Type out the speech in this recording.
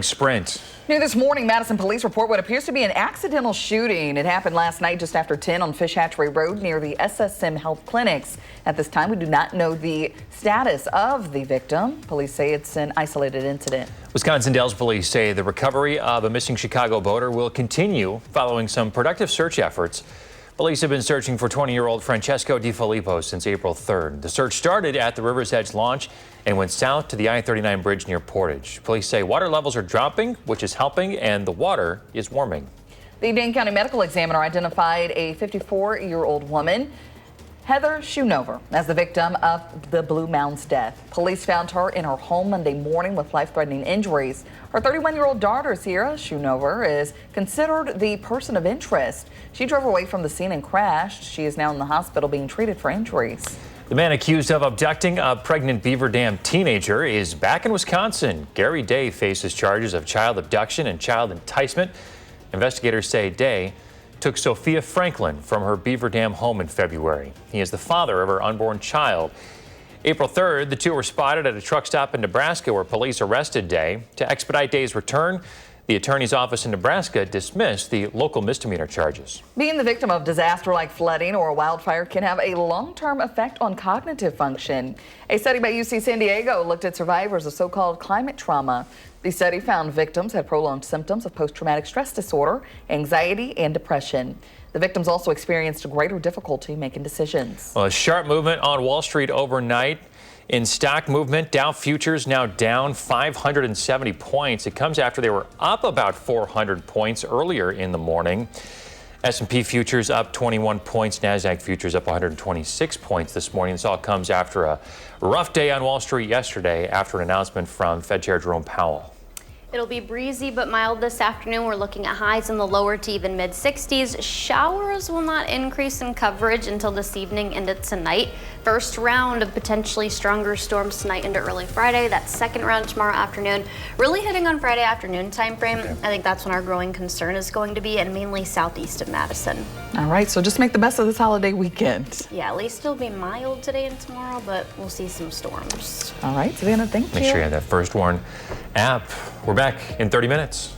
Sprint. New this morning, Madison police report what appears to be an accidental shooting. It happened last night just after 10 on Fish Hatchery Road near the SSM Health Clinics. At this time, we do not know the status of the victim. Police say it's an isolated incident. Wisconsin Dells police say the recovery of a missing Chicago boater will continue following some productive search efforts. Police have been searching for 20-year-old Francesco DiFilippo since April 3rd. The search started at the River's Edge launch and went south to the I-39 bridge near Portage. Police say water levels are dropping, which is helping, and the water is warming. The Dane County Medical Examiner identified a 54-year-old woman, Heather Schoonover, as the victim of the Blue Mounds death. Police found her in her home Monday morning with life-threatening injuries. Her 31-year-old daughter, Sierra Schoonover, is considered the person of interest. She drove away from the scene and crashed. She is now in the hospital being treated for injuries. The man accused of abducting a pregnant Beaver Dam teenager is back in Wisconsin. Gary Day faces charges of child abduction and child enticement. Investigators say Day took Sophia Franklin from her Beaver Dam home in February. He is the father of her unborn child. April 3rd, the two were spotted at a truck stop in Nebraska where police arrested Day. To expedite Day's return, the attorney's office in Nebraska dismissed the local misdemeanor charges. Being the victim of disaster like flooding or a wildfire can have a long-term effect on cognitive function. A study by UC San Diego looked at survivors of so-called climate trauma. The study found victims had prolonged symptoms of post-traumatic stress disorder, anxiety, and depression. The victims also experienced greater difficulty making decisions. Well, a sharp movement on Wall Street overnight. In stock movement, Dow futures now down 570 points. It comes after they were up about 400 points earlier in the morning. S&P futures up 21 points. NASDAQ futures up 126 points this morning. This all comes after a rough day on Wall Street yesterday after an announcement from Fed Chair Jerome Powell. It'll be breezy but mild this afternoon. We're looking at highs in the lower to even mid 60s. Showers will not increase in coverage until this evening into tonight. First round of potentially stronger storms tonight into early Friday. That second round tomorrow afternoon. Really hitting on Friday afternoon time frame. Okay. I think that's when our growing concern is going to be, and mainly southeast of Madison. All right, so just make the best of this holiday weekend. Yeah, at least it'll be mild today and tomorrow, but we'll see some storms. All right, Savannah, thank you. Make sure you have that First Warn app. We're back in 30 minutes.